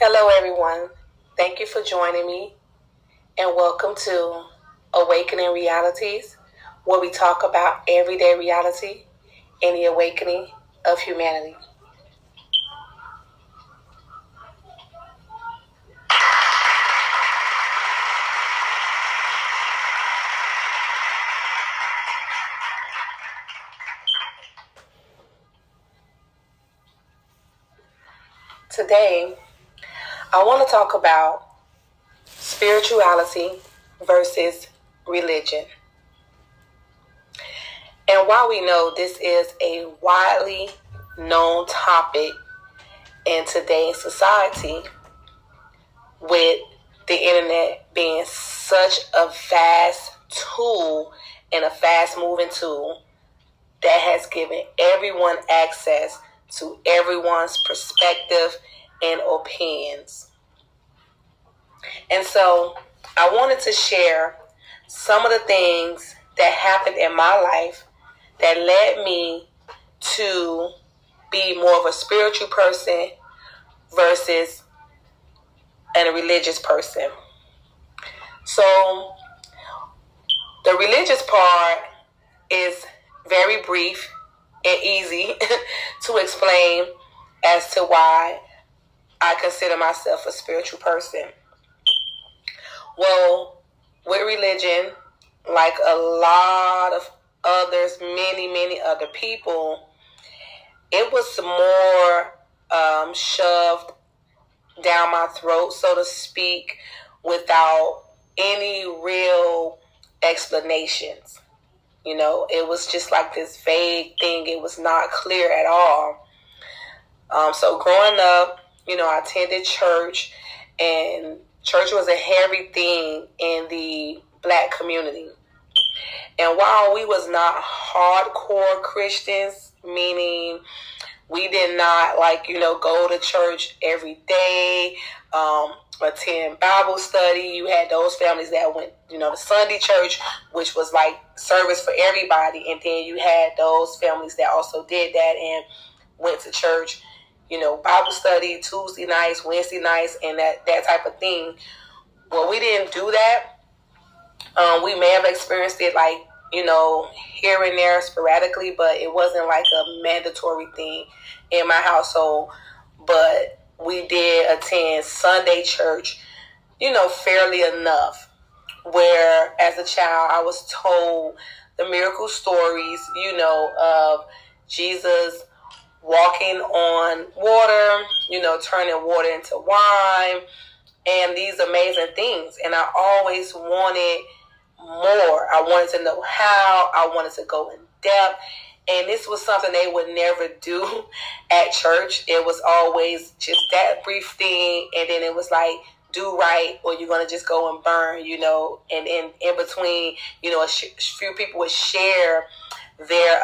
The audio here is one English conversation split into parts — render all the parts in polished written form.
Hello, everyone. Thank you for joining me, and welcome to Awakening Realities, where we talk about everyday reality and the awakening of humanity. Today, I want to talk about spirituality versus religion. And while we know this is a widely known topic in today's society, with the internet being such a vast tool and a fast moving tool that has given everyone access to everyone's perspective and opinions. And so I wanted to share some of the things that happened in my life that led me to be more of a spiritual person versus a religious person. So the religious part is very brief and easy to explain as to why I consider myself a spiritual person. Well, with religion, like a lot of others, many other people, it was more shoved down my throat, so to speak, without any real explanations. It was just like this vague thing. It was not clear at all. So growing up, I attended church, and church was a heavy thing in the Black community. And while we was not hardcore Christians, meaning we did not go to church every day, attend Bible study. You had those families that went, to Sunday church, which was like service for everybody. And then you had those families that also did that and went to church, Bible study, Tuesday nights, Wednesday nights, and that type of thing. Well, we didn't do that. We may have experienced it here and there sporadically, but it wasn't like a mandatory thing in my household. But we did attend Sunday church, fairly enough, where as a child I was told the miracle stories, of Jesus walking on water, turning water into wine, and these amazing things. And I always wanted more. I wanted to know how. I wanted to go in depth. And this was something they would never do at church. It was always just that brief thing. And then it was like, do right or you're going to just go and burn, And in between, a few people would share their,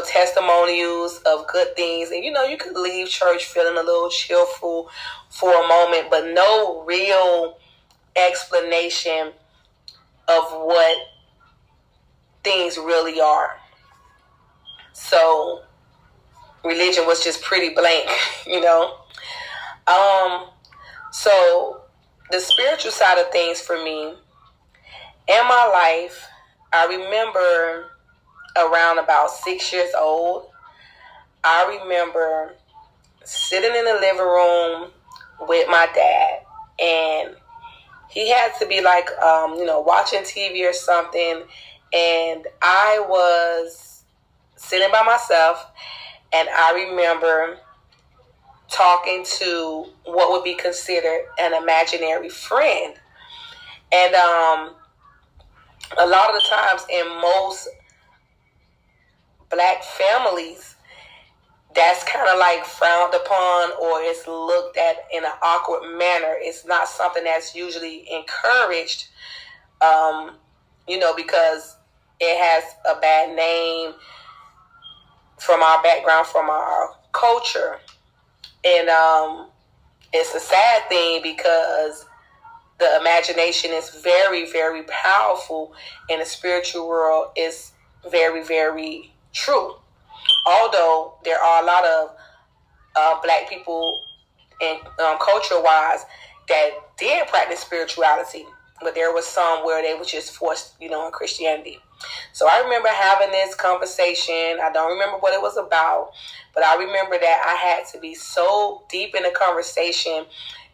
testimonials of good things. And, you could leave church feeling a little cheerful for a moment, but no real explanation of what things really are. So religion was just pretty blank, So the spiritual side of things for me, in my life, I remember around about 6 years old, I remember sitting in the living room with my dad, and he had to be watching TV or something, and I was sitting by myself, and I remember talking to what would be considered an imaginary friend. And a lot of the times in most Black families, that's kind of like frowned upon, or it's looked at in an awkward manner. It's not something that's usually encouraged, because it has a bad name from our background, from our culture. And it's a sad thing because the imagination is very, very powerful, and the spiritual world is very, very true. Although there are a lot of Black people and culture-wise that did practice spirituality, but there was some where they were just forced, in Christianity. So I remember having this conversation. I don't remember what it was about, but I remember that I had to be so deep in the conversation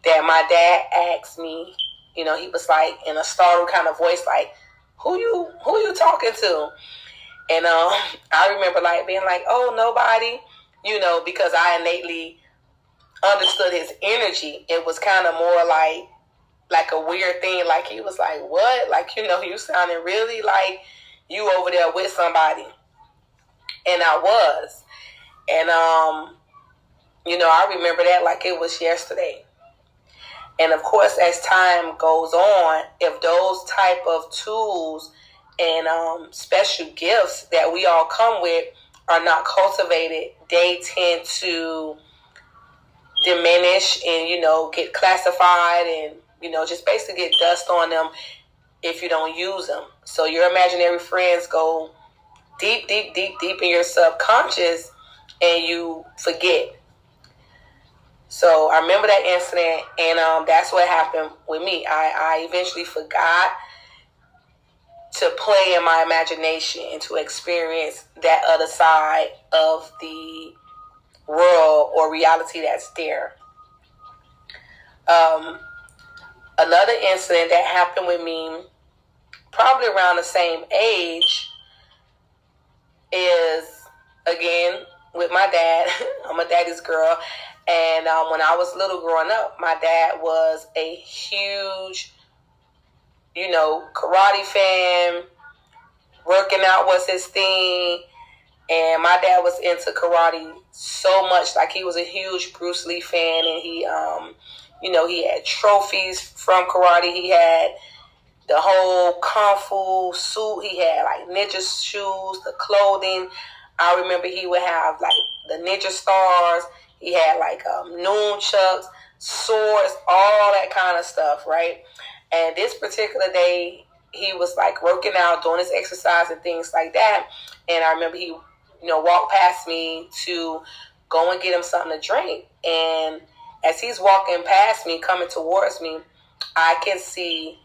that my dad asked me, he was like in a startled kind of voice, like, who you talking to? And I remember like being like, oh, nobody, because I innately understood his energy. It was kind of more like a weird thing. Like he was like, what? Like, you sounding really like you over there with somebody. And I was. And, I remember that like it was yesterday. And of course, as time goes on, if those type of tools and special gifts that we all come with are not cultivated, they tend to diminish and, get classified and, just basically get dust on them if you don't use them. So your imaginary friends go deep, deep, deep, deep in your subconscious and you forget. So I remember that incident, and that's what happened with me. I eventually forgot to play in my imagination and to experience that other side of the world or reality that's there. Another incident that happened with me, probably around the same age, is, again, with my dad. I'm a daddy's girl. And when I was little growing up, my dad was a huge, karate fan. Working out was his thing. And my dad was into karate so much. Like, he was a huge Bruce Lee fan. And he, he had trophies from karate. He had the whole kung fu suit. He had, like, ninja shoes, the clothing. I remember he would have, like, the ninja stars. He had, like, nunchucks, swords, all that kind of stuff, right? And this particular day, he was, like, working out, doing his exercise and things like that. And I remember he, walked past me to go and get him something to drink. And as he's walking past me, coming towards me, I can see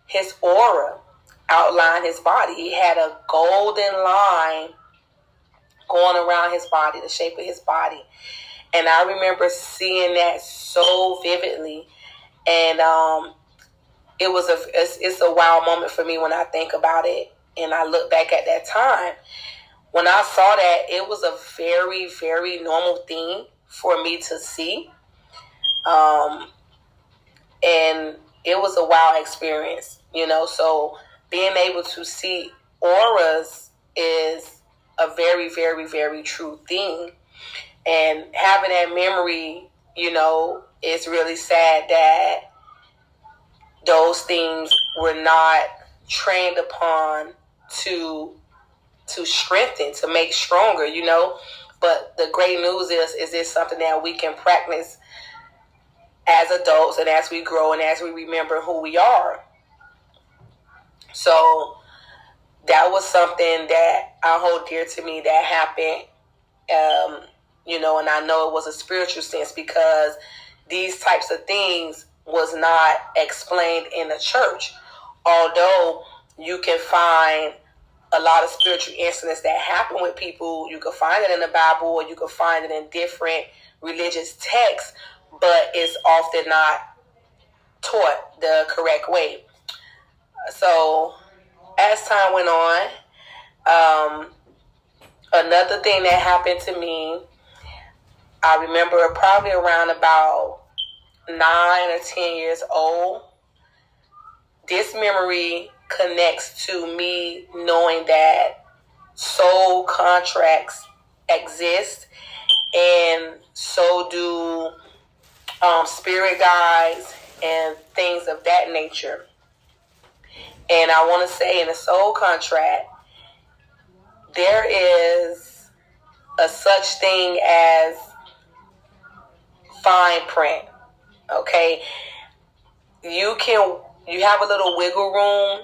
his aura outline his body. He had a golden line going around his body, the shape of his body. And I remember seeing that so vividly. And it's a wild moment for me when I think about it. And I look back at that time. When I saw that, it was a very, very normal thing for me to see. And it was a wild experience, So being able to see auras is a very, very, very true thing. And having that memory, it's really sad that those things were not trained upon to strengthen, to make stronger, But the great news is this something that we can practice as adults and as we grow and as we remember who we are. So that was something that I hold dear to me that happened, and I know it was a spiritual sense because these types of things was not explained in the church. Although you can find a lot of spiritual incidents that happen with people, you can find it in the Bible or you can find it in different religious texts, but it's often not taught the correct way. So as time went on, another thing that happened to me, I remember probably around about 9 or 10 years old. This memory connects to me knowing that soul contracts exist, and so do spirit guides and things of that nature. And I want to say in a soul contract, there is a such thing as fine print. Okay, you have a little wiggle room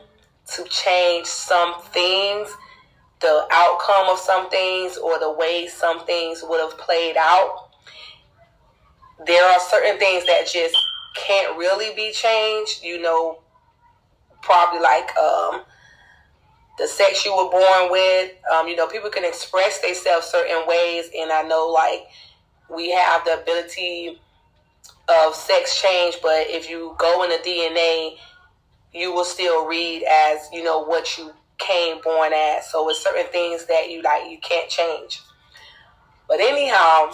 to change some things, the outcome of some things, or the way some things would have played out. there are certain things that just can't really be changed. Probably like the sex you were born with. People can express themselves certain ways, and I know like we have the ability of sex change, but if you go in the DNA, you will still read as what you came born as. So it's certain things that you can't change. But anyhow,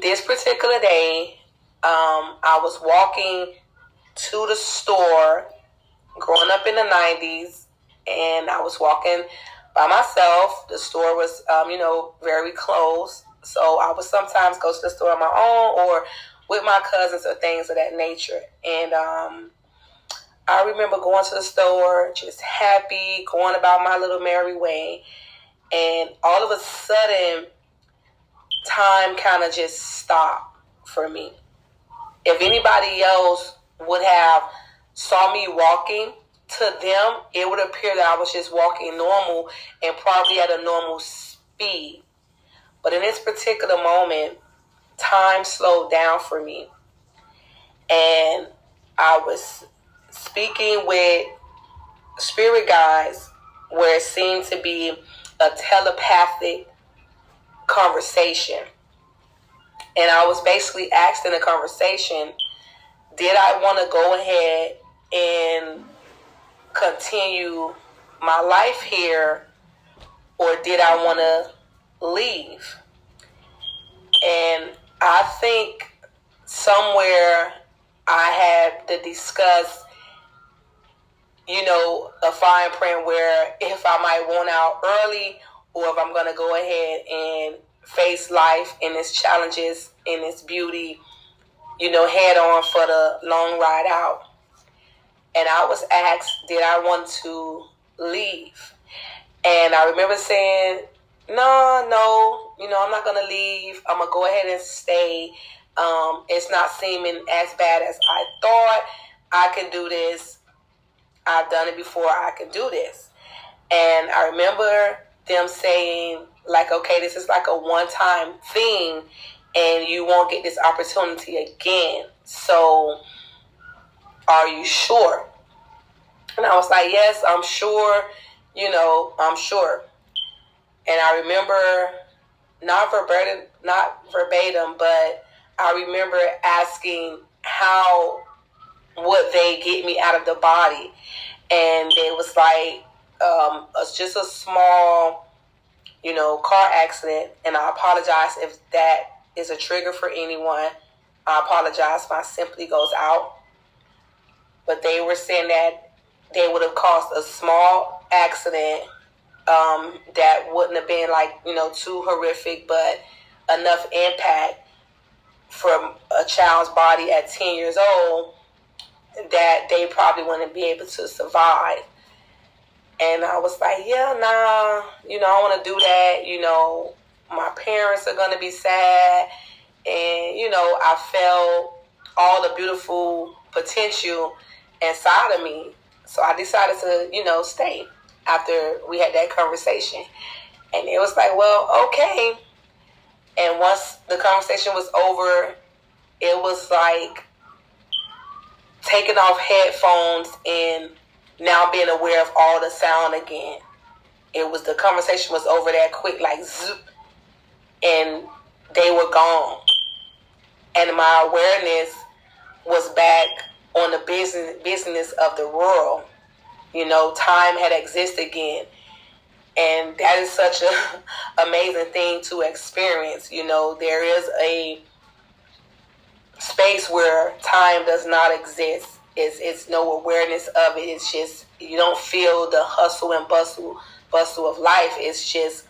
this particular day, I was walking to the store, growing up in the 90s, and I was walking by myself. The store was, very close. So I would sometimes go to the store on my own or with my cousins or things of that nature. And I remember going to the store, just happy, going about my little merry way. And all of a sudden, time kind of just stopped for me. If anybody else would have saw me walking, to them, it would appear that I was just walking normal and probably at a normal speed. But in this particular moment, time slowed down for me. And I was speaking with spirit guides where it seemed to be a telepathic conversation. And I was basically asked in a conversation, did I want to go ahead and continue my life here, or did I want to leave? And I think somewhere I had to discuss, a fine print where if I might want out early or if I'm going to go ahead and face life and its challenges and its beauty, head on for the long ride out. And I was asked, did I want to leave? And I remember saying, no, I'm not going to leave. I'm going to go ahead and stay. It's not seeming as bad as I thought. I can do this. I've done it before. I can do this. And I remember them saying, like, okay, this is like a one-time thing, and you won't get this opportunity again. So, are you sure? And I was like, yes, I'm sure. I'm sure. And I remember not verbatim, but I remember asking how would they get me out of the body. And it was like just a small, car accident. And I apologize if that is a trigger for anyone. I apologize if my sympathy goes out. But they were saying that they would have caused a small accident that wouldn't have been too horrific, but enough impact from a child's body at 10 years old that they probably wouldn't be able to survive. And I was like, yeah, nah, I want to do that. My parents are going to be sad. And, I felt all the beautiful potential inside of me. So I decided to, stay after we had that conversation. And it was like, well, okay. And once the conversation was over, it was like taking off headphones and now being aware of all the sound again. The conversation was over that quick, like zoop, and they were gone. And my awareness was back on the business of the world. Time had existed again. And that is such an amazing thing to experience. There is a space where time does not exist. It's no awareness of it. It's just, you don't feel the hustle and bustle of life. It's just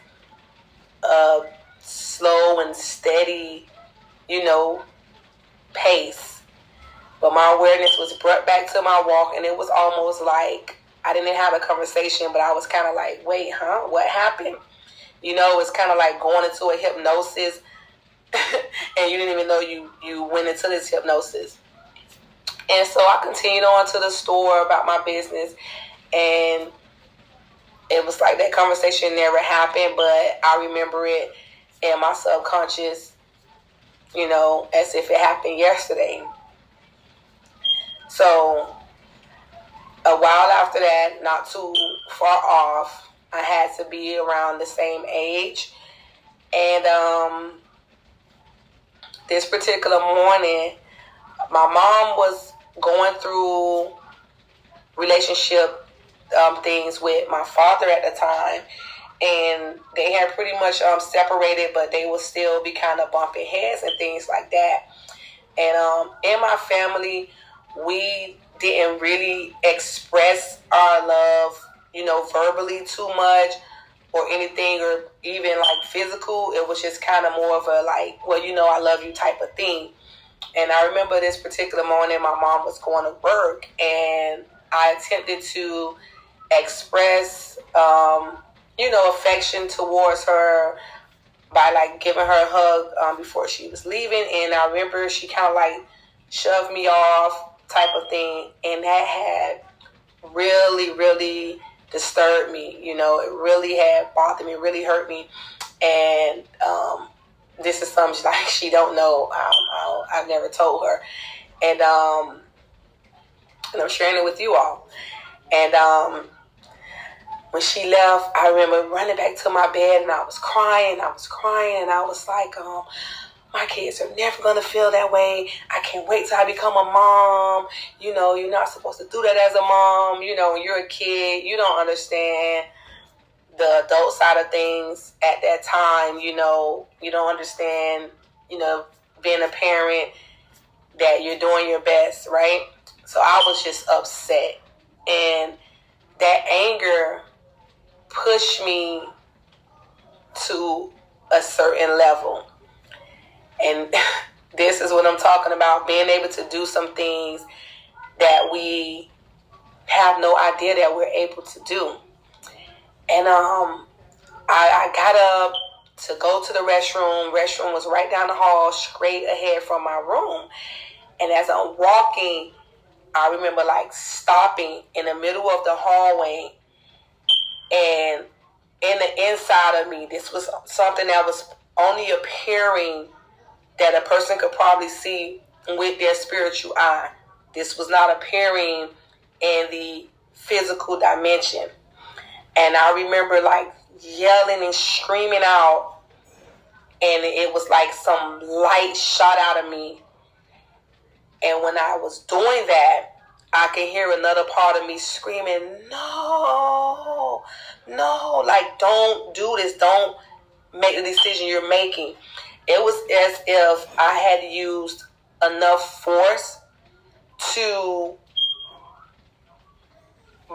a slow and steady, pace. But my awareness was brought back to my walk, and it was almost like I didn't have a conversation, but I was kind of like, wait, huh? What happened? It's kind of like going into a hypnosis and you didn't even know you went into this hypnosis. And so I continued on to the store about my business, and it was like that conversation never happened, but I remember it in my subconscious as if it happened yesterday. So a while after that, not too far off, I had to be around the same age. And this particular morning, my mom was going through relationship things with my father at the time. And they had pretty much separated, but they would still be kind of bumping heads and things like that. And in my family, we didn't really express our love, verbally too much or anything, or even like physical. It was just kind of more of a like, well, I love you type of thing. And I remember this particular morning, my mom was going to work, and I attempted to express, affection towards her by like giving her a hug before she was leaving. And I remember she kind of like shoved me off type of thing, and that had really, really disturbed me. It really had bothered me, really hurt me. And this is something like she don't know. I've never told her, and I'm sharing it with you all. And when she left, I remember running back to my bed, and I was crying. I was like, my kids are never going to feel that way. I can't wait till I become a mom. You're not supposed to do that as a mom. When you're a kid, you don't understand the adult side of things at that time. You don't understand, being a parent, that you're doing your best, right? So I was just upset. And that anger pushed me to a certain level. And this is what I'm talking about, being able to do some things that we have no idea that we're able to do. And I got up to go to the restroom. Restroom was right down the hall, straight ahead from my room. And as I'm walking, I remember like stopping in the middle of the hallway, and in the inside of me, this was something that was only appearing that a person could probably see with their spiritual eye. This was not appearing in the physical dimension. And I remember like yelling and screaming out, and it was like some light shot out of me. And when I was doing that, I could hear another part of me screaming, no, like, don't do this. Don't make the decision you're making. It was as if I had used enough force to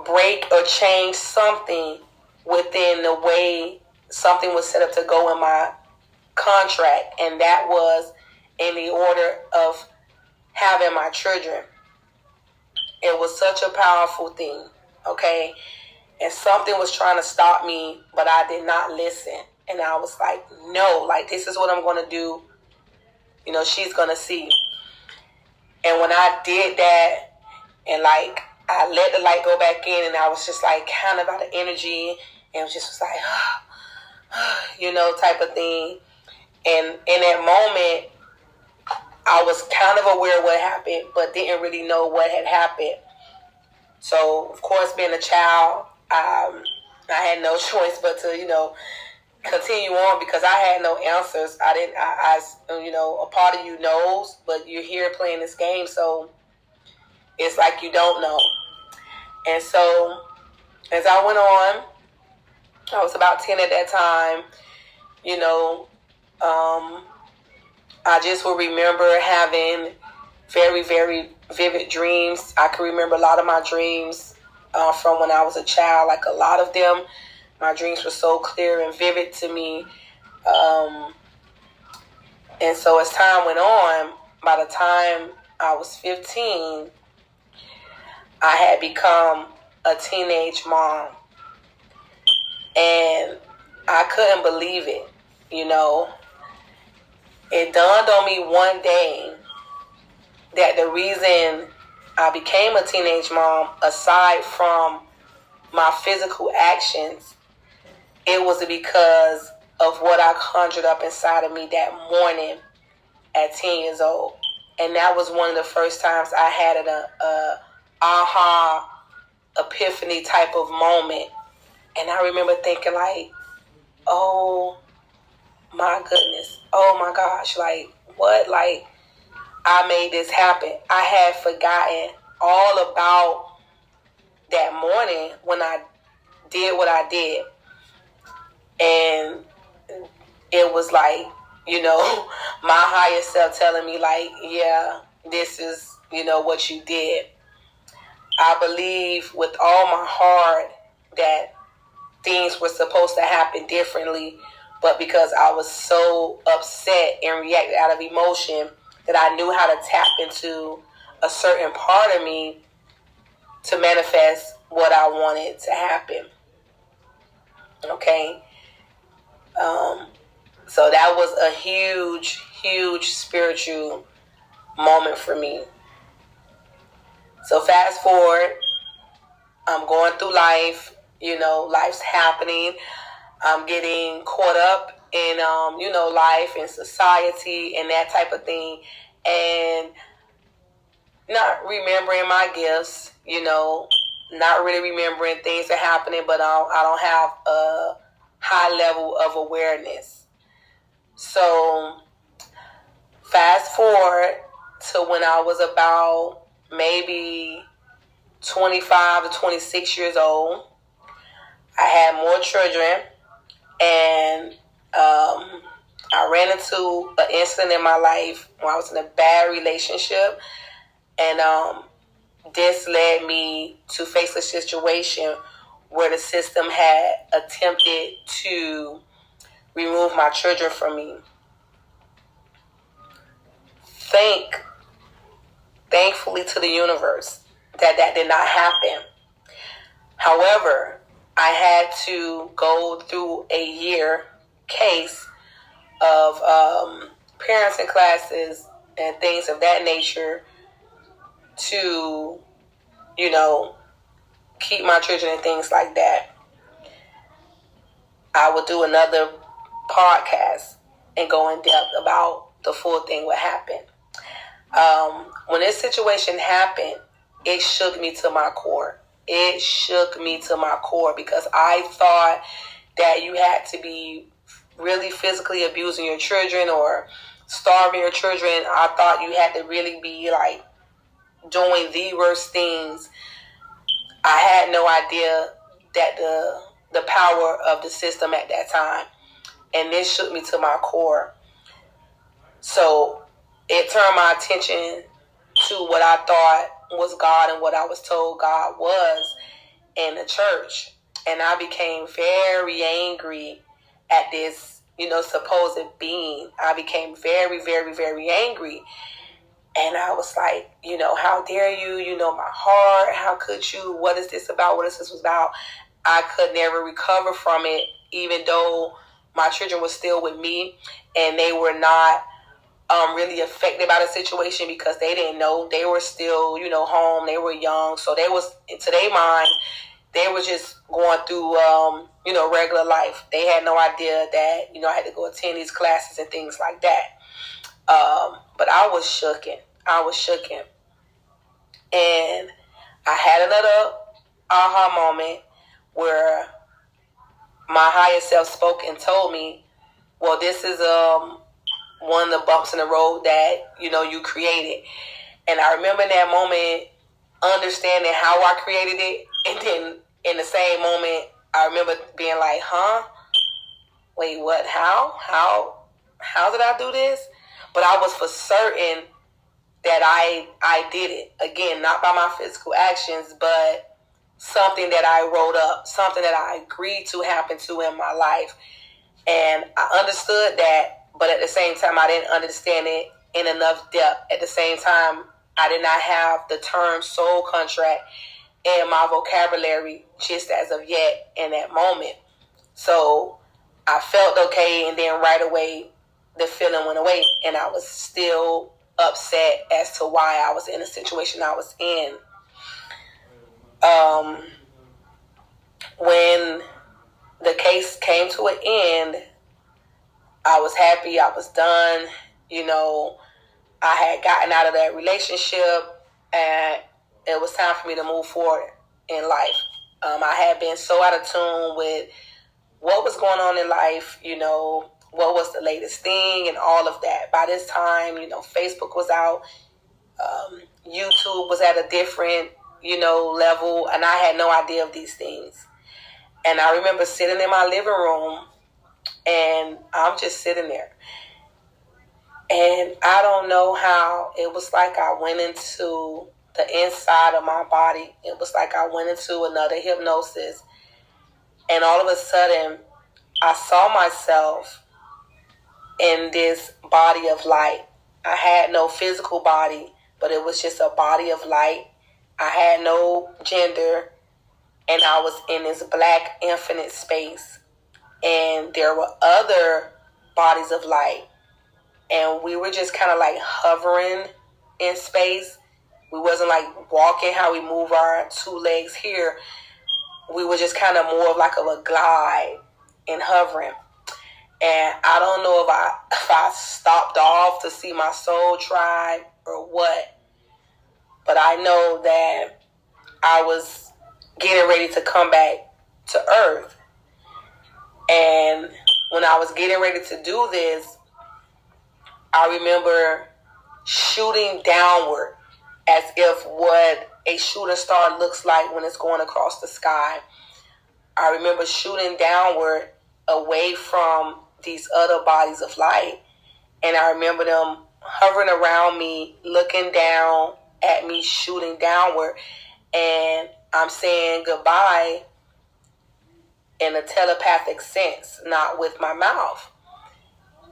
break or change something within the way something was set up to go in my contract. And that was in the order of having my children. It was such a powerful thing, okay? And something was trying to stop me, but I did not listen. And I was like, no, like, this is what I'm going to do. She's going to see. And when I did that, and like, I let the light go back in, and I was just like kind of out of energy, and it just was like, type of thing. And in that moment, I was kind of aware of what happened, but didn't really know what had happened. So, of course, being a child, I had no choice but to, continue on, because I had no answers. I a part of you knows, but you're here playing this game, so it's like you don't know. And so, as I went on, I was about 10 at that time, I just will remember having very, very vivid dreams. I can remember a lot of my dreams from when I was a child. Like a lot of them, my dreams were so clear and vivid to me. And so as time went on, by the time I was 15, I had become a teenage mom. And I couldn't believe it, It dawned on me one day that the reason I became a teenage mom, aside from my physical actions, it was because of what I conjured up inside of me that morning at 10 years old. And that was one of the first times I had an aha epiphany type of moment. And I remember thinking like, oh my goodness, oh my gosh, like what? Like I made this happen. I had forgotten all about that morning when I did what I did. And it was like, my higher self telling me like, yeah, this is, what you did. I believe with all my heart that things were supposed to happen differently, but because I was so upset and reacted out of emotion that I knew how to tap into a certain part of me to manifest what I wanted to happen. Okay. So that was a huge, huge spiritual moment for me. So fast forward, I'm going through life, life's happening. I'm getting caught up in, life and society and that type of thing. And not remembering my gifts, not really remembering things that are happening, but I don't have a high level of awareness. So fast forward to when I was about maybe 25 to 26 years old. I had more children, and I ran into an incident in my life when I was in a bad relationship, and this led me to face a situation where the system had attempted to remove my children from me. Thankfully to the universe that did not happen. However, I had to go through a year case of parenting classes and things of that nature to, keep my children and things like that. I will do another podcast and go in depth about the full thing, what happened. When this situation happened, it shook me to my core. It shook me to my core because I thought that you had to be really physically abusing your children or starving your children. I thought you had to really be like doing the worst things. I had no idea that the power of the system at that time. And this shook me to my core. So it turned my attention to what I thought was God and what I was told God was in the church. And I became very angry at this, supposed being. I became very, very, very angry. And I was like, how dare you? You know my heart. How could you? What is this about? What is this about? I could never recover from it, even though my children were still with me and they were not really affected by the situation because they didn't know. They were still, home. They were young. So they was, to their mind, they were just going through, regular life. They had no idea that, I had to go attend these classes and things like that. But I was shooken. And I had another aha moment where my higher self spoke and told me, well, this is one of the bumps in the road that, you created. And I remember in that moment understanding how I created it. And then in the same moment, I remember being like, wait, what? How did I do this? But I was for certain that I did it. Again, not by my physical actions, but something that I wrote up, something that I agreed to happen to in my life. And I understood that, but at the same time, I didn't understand it in enough depth. At the same time, I did not have the term soul contract in my vocabulary just as of yet in that moment. So I felt okay, and then right away, the feeling went away, and I was still upset as to why I was in the situation I was in. When the case came to an end, I was happy. I was done. You know, I had gotten out of that relationship, and it was time for me to move forward in life. I had been so out of tune with what was going on in life, you know, what was the latest thing and all of that. By this time, you know, Facebook was out, YouTube was at a different, you know, level, and I had no idea of these things. And I remember sitting in my living room, and I'm just sitting there. And I don't know how, it was like I went into the inside of my body. It was like I went into another hypnosis. And all of a sudden, I saw myself in this body of light. I had no physical body, but it was just a body of light. I had no gender, and I was in this black infinite space. And there were other bodies of light, and we were just kind of like hovering in space. We wasn't like walking how we move our two legs here. We were just kind of more of like a glide and hovering. And I don't know if I stopped off to see my soul tribe or what, but I know that I was getting ready to come back to Earth. And when I was getting ready to do this, I remember shooting downward as if what a shooting star looks like when it's going across the sky. I remember shooting downward away from these other bodies of light. And I remember them hovering around me, looking down at me, shooting downward. And I'm saying goodbye in a telepathic sense, not with my mouth.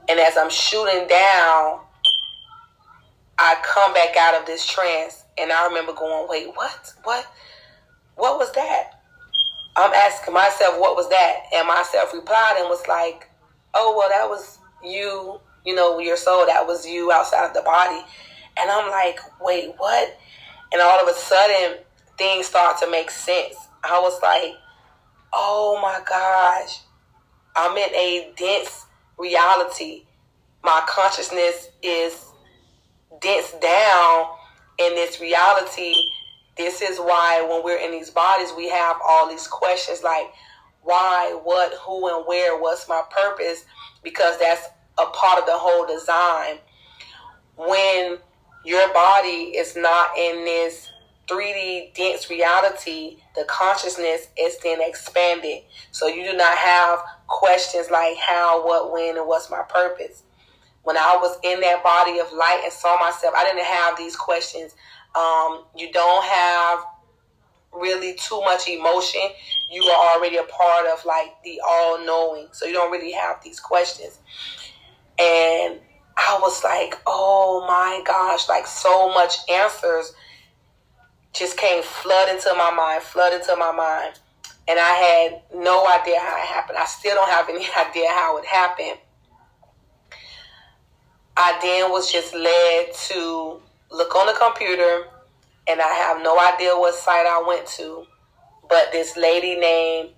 And as I'm shooting down, I come back out of this trance, and I remember going, wait, what was that? I'm asking myself, what was that? And myself replied and was like, oh, well, that was you, you know, your soul, that was you outside of the body. And I'm like, wait, what? And all of a sudden, things start to make sense. I was like, oh my gosh, I'm in a dense reality. My consciousness is dense down in this reality. This is why when we're in these bodies, we have all these questions like why, what, who, and where, what's my purpose? Because that's a part of the whole design. When your body is not in this 3D dense reality, the consciousness is then expanded. So you do not have questions like how, what, when, and what's my purpose. When I was in that body of light and saw myself, I didn't have these questions. You don't have really too much emotion. You are already a part of like the all-knowing. So you don't really have these questions. And I was like, oh my gosh, like so much answers just came flood into my mind. And I had no idea how it happened. I still don't have any idea how it happened. I then was just led to look on the computer, and I have no idea what site I went to, but this lady named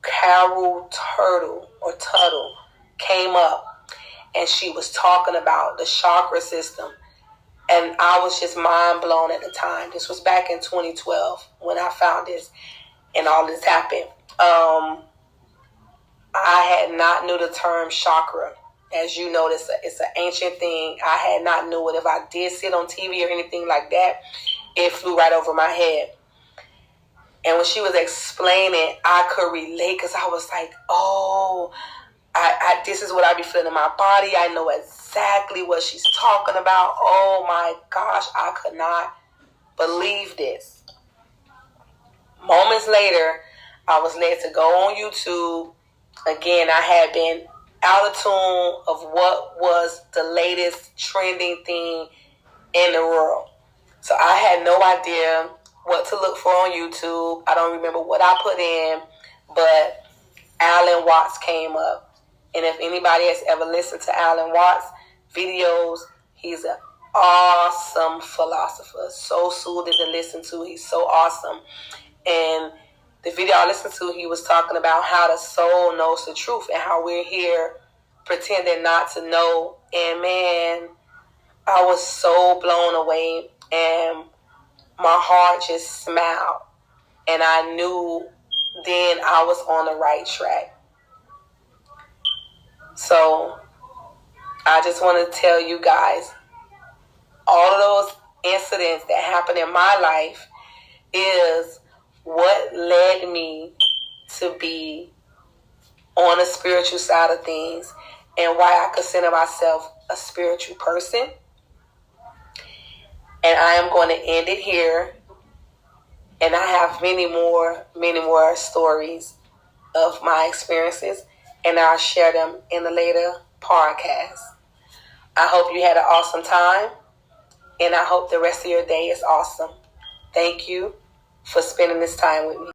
Carol Tuttle came up, and she was talking about the chakra system. And I was just mind blown at the time. This was back in 2012 when I found this and all this happened. I had not knew the term chakra. As you know, it's an ancient thing. I had not knew it. If I did sit on TV or anything like that, it flew right over my head. And when she was explaining, I could relate because I was like, oh, I this is what I be feeling in my body. I know exactly what she's talking about. Oh my gosh, I could not believe this. Moments later, I was led to go on YouTube. Again, I had been out of tune of what was the latest trending thing in the world. So I had no idea what to look for on YouTube. I don't remember what I put in, but Alan Watts came up. And if anybody has ever listened to Alan Watts' videos, he's an awesome philosopher. So soothing to listen to. He's so awesome. And the video I listened to, he was talking about how the soul knows the truth and how we're here pretending not to know. And man, I was so blown away, and my heart just smiled. And I knew then I was on the right track. So I just want to tell you guys, all of those incidents that happened in my life is what led me to be on the spiritual side of things, and why I consider myself a spiritual person. And I am going to end it here. And I have many more stories of my experiences, and I'll share them in a later podcast. I hope you had an awesome time, and I hope the rest of your day is awesome. Thank you for spending this time with me.